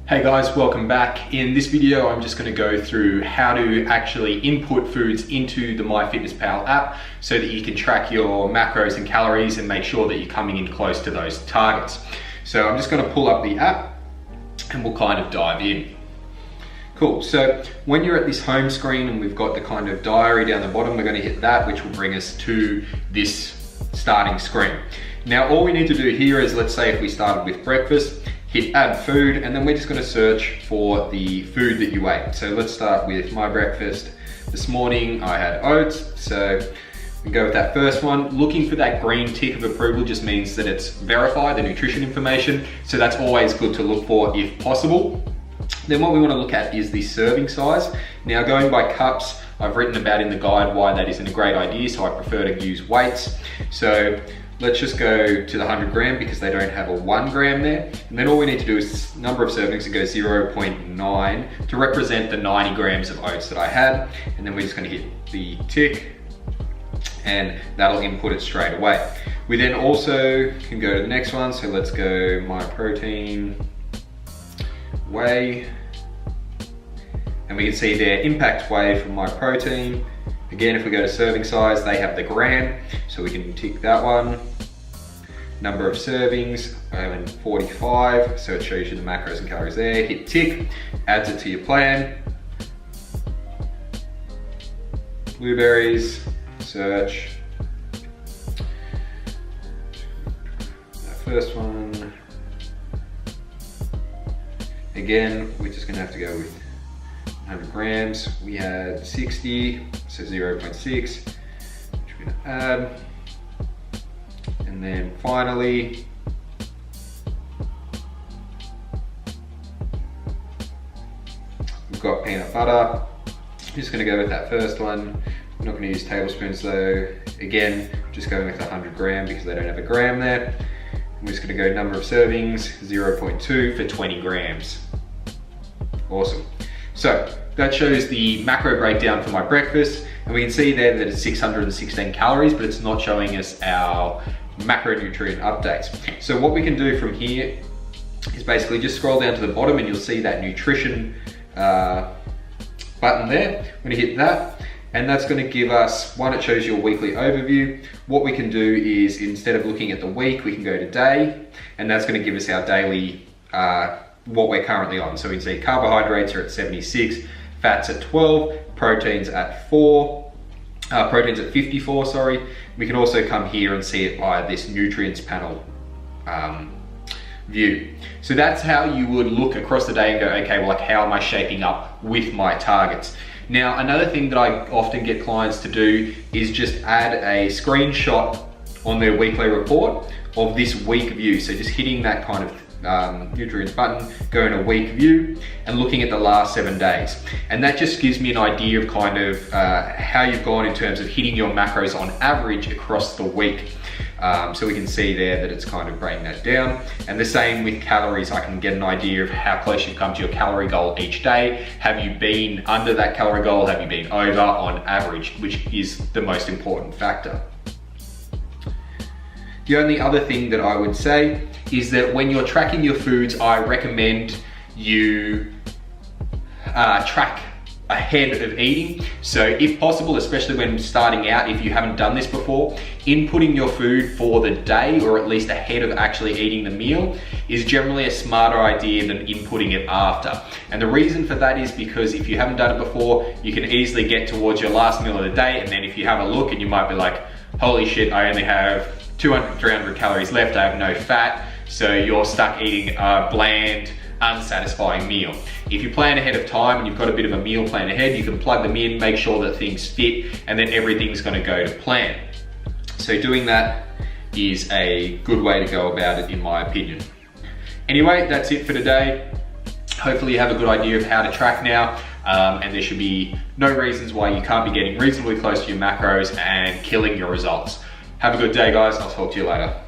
Hey guys, welcome back. In this video, I'm just going to go through how to actually input foods into the MyFitnessPal app so that you can track your macros and calories and make sure that you're coming in close to those targets. So I'm just going to pull up the app and we'll kind of dive in. Cool, so when you're at this home screen and we've got the kind of diary down the bottom, we're going to hit that, which will bring us to this starting screen. Now all we need to do here is, let's say if we started with breakfast, hit add food, and then we're just going to search for the food that you ate. So let's start with my breakfast. This morning I had oats, so we go with that first one. Looking for that green tick of approval just means that it's verified, the nutrition information, so that's always good to look for if possible. Then what we want to look at is the serving size. Now going by cups, I've written about in the guide why that isn't a great idea, so I prefer to use weights. So let's just go to the 100 gram because they don't have a 1 gram there. And then all we need to do is number of servings, and go 0.9 to represent the 90 grams of oats that I had. And then we're just going to hit the tick and that'll input it straight away. We then also can go to the next one. So let's go my protein whey. And we can see their impact whey from my protein. Again, if we go to serving size, they have the gram, so we can tick that one. Number of servings, 45, so it shows you the macros and calories there. Hit tick, adds it to your plan. Blueberries, search. That first one. Again, we're just gonna have to go with 100 grams. We had 60, so 0.6, which we're gonna add. And then finally, we've got peanut butter. I'm just gonna go with that first one. I'm not gonna use tablespoons though. Again, just going with 100 gram because they don't have a gram there. I'm just gonna go number of servings, 0.2 for 20 grams. Awesome. So that shows the macro breakdown for my breakfast, and we can see there that it's 616 calories, but it's not showing us our macronutrient updates. So what we can do from here is basically just scroll down to the bottom and you'll see that nutrition button there. I'm gonna hit that, and that's gonna give us, one, it shows your weekly overview. What we can do is, instead of looking at the week, we can go to day, and that's gonna give us our daily, what we're currently on. So we can see carbohydrates are at 76, fats at 12, proteins at 54, sorry. We can also come here and see it by this nutrients panel view. So that's how you would look across the day and go, okay, well, like, how am I shaping up with my targets? Now, another thing that I often get clients to do is just add a screenshot on their weekly report of this week view. So just hitting that kind of nutrients button, go in a week view and looking at the last 7 days. And that just gives me an idea of kind of how you've gone in terms of hitting your macros on average across the week. So we can see there that it's kind of breaking that down. And the same with calories, I can get an idea of how close you've come to your calorie goal each day. Have you been under that calorie goal? Have you been over on average, which is the most important factor. The only other thing that I would say is that when you're tracking your foods, I recommend you track ahead of eating. So if possible, especially when starting out, if you haven't done this before, inputting your food for the day, or at least ahead of actually eating the meal, is generally a smarter idea than inputting it after. And the reason for that is because if you haven't done it before, you can easily get towards your last meal of the day, and then if you have a look and you might be like, holy shit, I only have 200, 300 calories left, I have no fat, so you're stuck eating a bland, unsatisfying meal. If you plan ahead of time and you've got a bit of a meal plan ahead, you can plug them in, make sure that things fit, and then everything's gonna go to plan. So doing that is a good way to go about it, in my opinion. Anyway, that's it for today. Hopefully you have a good idea of how to track now, and there should be no reasons why you can't be getting reasonably close to your macros and killing your results. Have a good day, guys. I'll talk to you later.